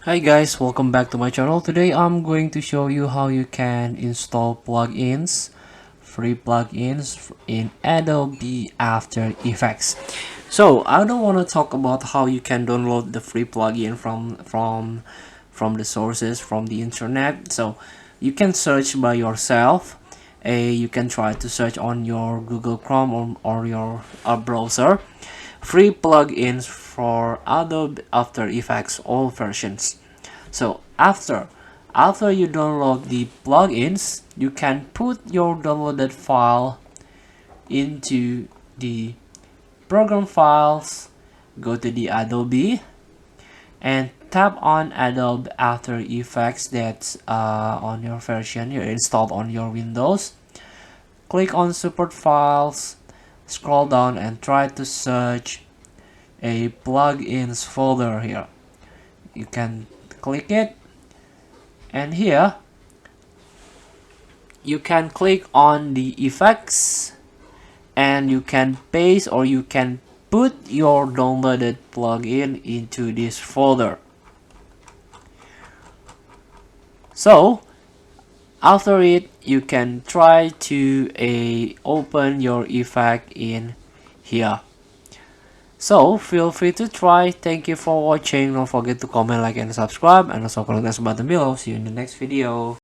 Hi guys, welcome back to my channel. Today I'm going to show you how you can install plugins, free plugins in Adobe After Effects. So I don't want to talk about how you can download the free plugin from the sources from the internet. So you can search by yourself. You can try to search on your Google Chrome or your browser free plugins for Adobe After Effects all versions. So after you download the plugins, you can put your downloaded file into the program files, go to the Adobe and tap on Adobe After Effects that's on your version you installed on your Windows. Click on support files, scroll down and try to search a plugins folder here. You can click it, and here you can click on the effects and you can paste or you can put your downloaded plugin into this folder. So after it, you can try to open your effect in here. So feel free to try. Thank you for watching. Don't forget to comment, like, and subscribe, and also click the button below. See you in the next video.